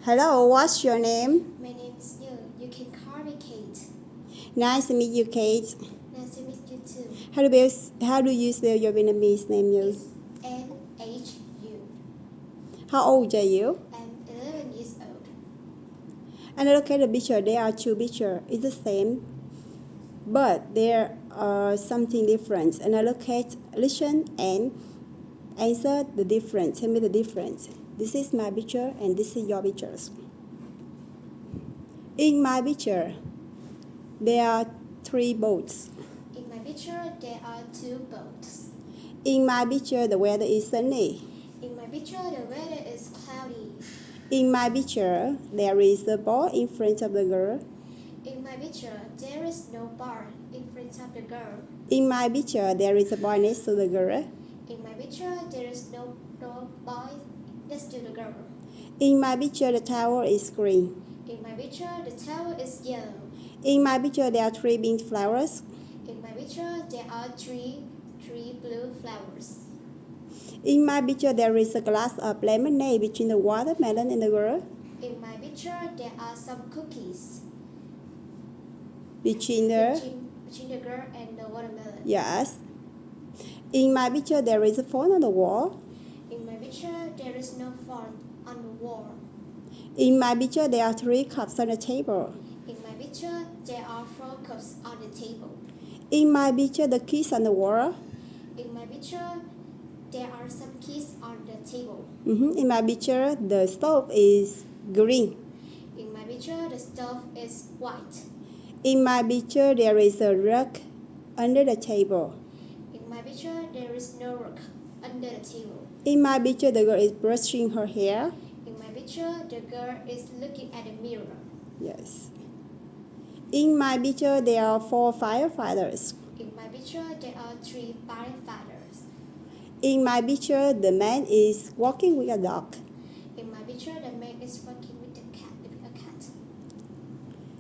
Hello, what's your name? My name is Như. You can call me Kate. Nice to meet you, Kate. Nice to meet you too. How do you spell your Vietnamese name, Như? It's NHU. How old are you? I'm 11 years old. And look at the picture. There are two pictures. It's the same, but there are something different. And I listen, and answer the difference. Tell me the difference. This is my picture, and this is your pictures. In my picture, there are three boats. In my picture, there are two boats. In my picture, the weather is sunny. In my picture, the weather is cloudy. In my picture, there is a ball in front of the girl. In my picture, there is no bar in front of the girl. In my picture, there is a boy next to the girl. In my picture, there is no boy next to the girl. In my picture, the tower is green. In my picture, the tower is yellow. In my picture, there are three pink flowers. In my picture, there are three blue flowers. In my picture, there is a glass of lemonade between the watermelon and the girl. In my picture, there are some cookies Between between the girl and the watermelon. Yes. In my picture, there is a phone on the wall. In my picture, there is no phone on the wall. In my picture, there are three cups on the table. In my picture, there are 4 cups on the table. In my picture, the keys on the wall. In my picture, there are some keys on the table. In my picture, the stove is green. In my picture, the stove is white. In my picture, there is a rug under the table. In my picture, there is no rug under the table. In my picture, the girl is brushing her hair. In my picture, the girl is looking at the mirror. Yes. In my picture, there are 4 firefighters. In my picture, there are 3 firefighters. In my picture, the man is walking with a dog. In my picture, the man is walking with a cat.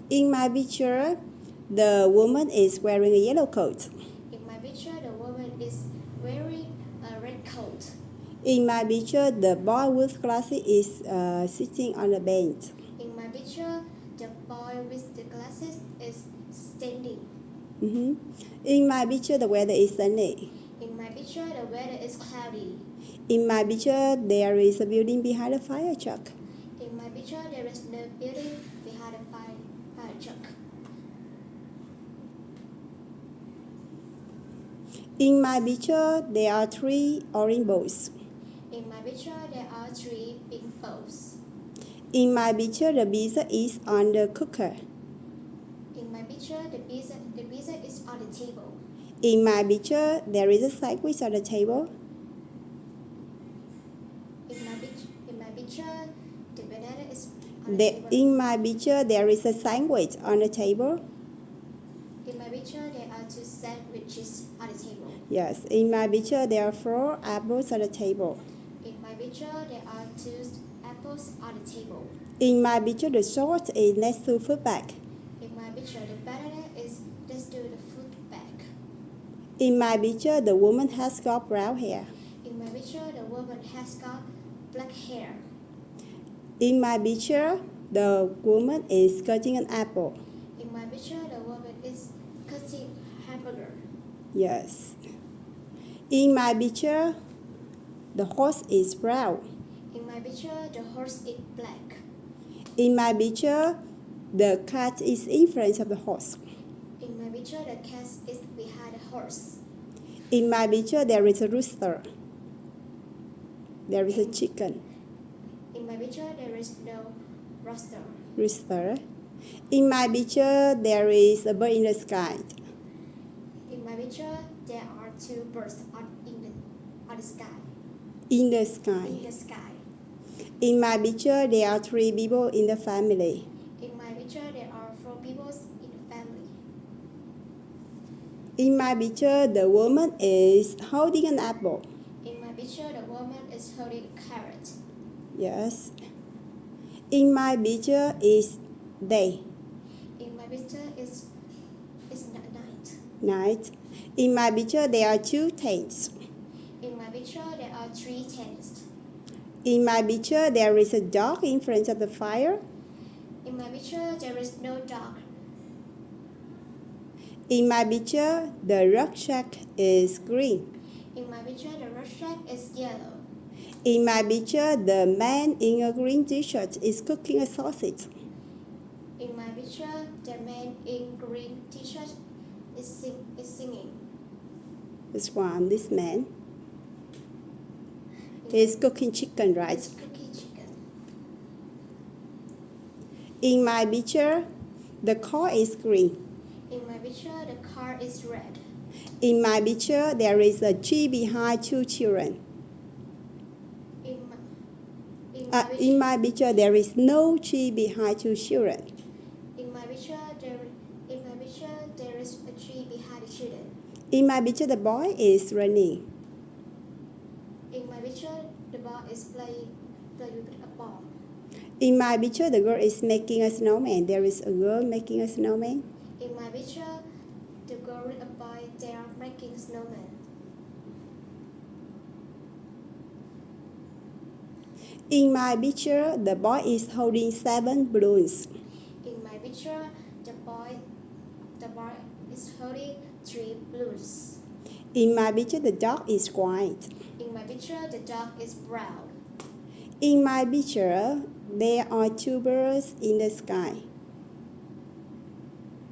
In my picture, the woman is wearing a yellow coat. In my picture, the woman is wearing a red coat. In my picture, the boy with glasses is sitting on a bench. In my picture, the boy with the glasses is standing. In my picture, the weather is sunny. In my picture, the weather is cloudy. In my picture, there is a building behind a fire truck. In my picture, there is no building behind a fire truck. In my picture, there are 3 orange balls. In my picture, there are 3 pink bowls. In my picture, the pizza is on the cooker. In my picture, the pizza is on the table. In my picture, there is a sandwich on the table. In my picture, the banana is on the table. In my picture, there is a sandwich on the table. In my picture, there are 2 sandwiches on the table. Yes, in my picture, there are 4 apples on the table. In my picture, there are 2 apples on the table. In my picture, the salt is next to food bag. In my picture, the banana is next to the food bag. In my picture, the woman has got brown hair. In my picture, the woman has got black hair. In my picture, the woman is cutting an apple. In my picture, the woman is cutting hamburger. Yes. In my picture, the horse is brown. In my picture, the horse is black. In my picture, the cat is in front of the horse. In my picture, the cat is behind the horse. In my picture, there is a rooster. There is a chicken. In my picture, there is no Rooster. In my picture, there is a bird in the sky. In my picture, there are 2 birds on the sky. In the sky. In the sky. In my picture, there are 3 people in the family. In my picture, there are 4 people in the family. In my picture, the woman is holding an apple. In my picture, the woman is holding a carrot. Yes. In my picture is day. In my picture, it's night. Night. In my picture, there are 2 tents. In my picture, there are 3 tents. In my picture, there is a dog in front of the fire. In my picture, there is no dog. In my picture, the rucksack is green. In my picture, the rucksack is yellow. In my picture, the man in a green t-shirt is cooking a sausage. In my picture, the man in green t-shirt is singing. This one, this man is cooking chicken, right? He's cooking chicken. In my picture, the car is green. In my picture, the car is red. In my picture, there is a tree behind two children. In my picture, there is no tree behind two children. In my picture, there is a tree behind the children. In my picture, the boy is running. In my picture, the boy is playing with a ball. In my picture, the girl is making a snowman. There is a girl making a snowman. In my picture, the girl and a boy, they are making snowman. In my picture, the boy is holding 7 balloons. In my picture, the boy is holding 3 balloons. In my picture, the dog is white. In my picture, the dog is brown. In my picture, there are 2 birds in the sky.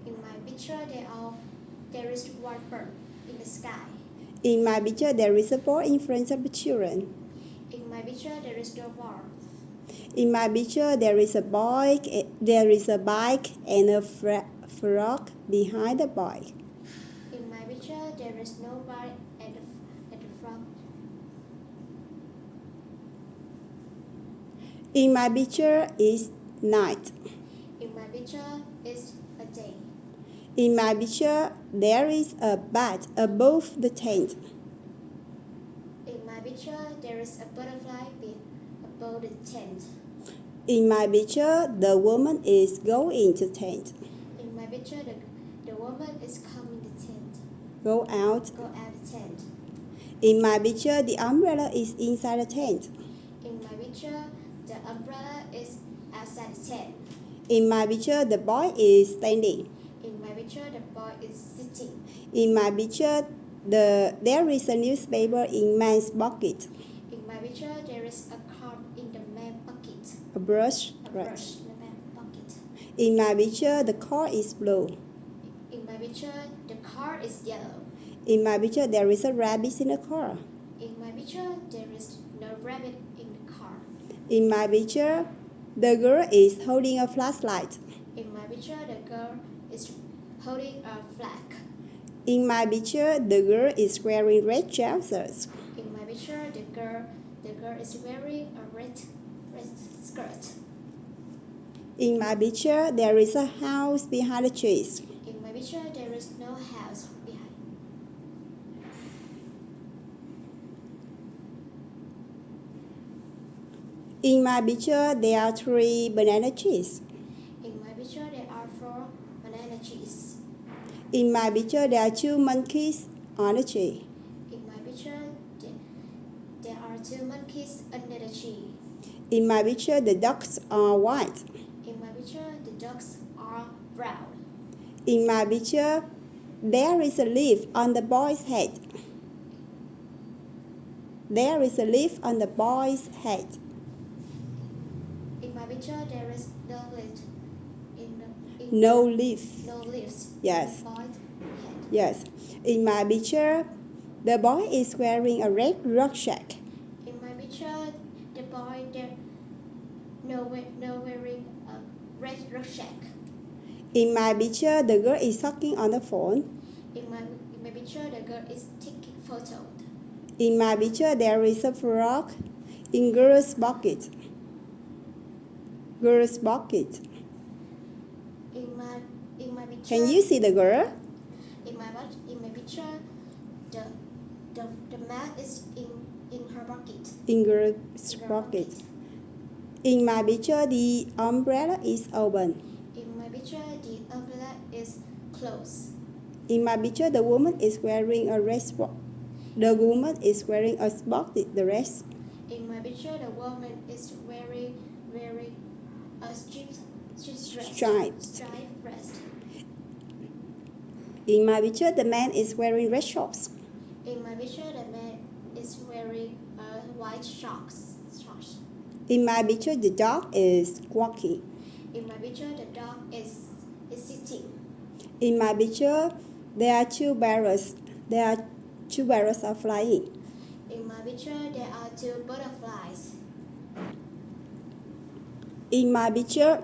In my picture, there is one bird in the sky. In my picture, there is a ball in front of the children. In my picture, there is no ball. In my picture, there is a bike. There is a bike and a frog behind the bike. In my picture, there is no bike and a frog. In my picture, is night. In my picture, it's a day. In my picture, there is a bat above the tent. In my picture, there is a butterfly above the tent. In my picture, the woman is going to tent. In my picture, the woman is coming to tent. Go out. The tent. In my picture, the umbrella is inside the tent. In my picture, the umbrella is outside the tent. In my picture, the boy is standing. In my picture, the boy is sitting. In my picture, there is a newspaper in man's pocket. In my picture, there is a card in the man's pocket. A brush. Brush in the man's pocket. In my picture, the car is blue. In my picture, the car is yellow. In my picture, there is a rabbit in the car. In my picture, there is no rabbit in the car. In my picture, the girl is holding a flashlight. In my picture, the girl is holding a flag. In my picture, the girl is wearing red trousers. In my picture, the girl is wearing a red skirt. In my picture, there is a house behind the trees. In my picture, there is no house behind. In my picture, there are 3 banana trees. In my picture, there are 4 banana trees. In my picture, there are 2 monkeys on a tree. In my picture, there are 2 monkeys under the tree. In my picture, the ducks are white. In my picture, the ducks are brown. In my picture, there is a leaf on the boy's head. There is a leaf on the boy's head. In my picture, there is no leaf. No leaf. No leaves. Yes. In the boy's head. Yes. In my picture, the boy is wearing a red rucksack. In my picture, the boy wearing a red rucksack. In my picture, the girl is talking on the phone. In my picture, the girl is taking photo. In my picture, there is a frog in girl's bucket. Girl's bucket. In my picture. Can you see the girl? In my picture, the man is in her bucket. In girl's bucket. In my picture, the umbrella is open. In my picture, the umbrella is closed. In my picture, the woman is wearing a red spot. The woman is wearing a spotted dress. In my picture, the woman is wearing a striped dress. Striped. Dress. In my picture, the man is wearing red shorts. In my picture, the man is wearing white shorts. In my picture, the dog is walking. In my picture, the dog is sitting. In my picture, there are two barrels. There are two barrels are flying. In my picture, there are two butterflies. In my picture,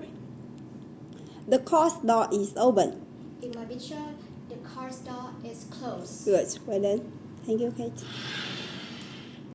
the car's door is open. In my picture, the car's door is closed. Good, well done. Thank you, Kate.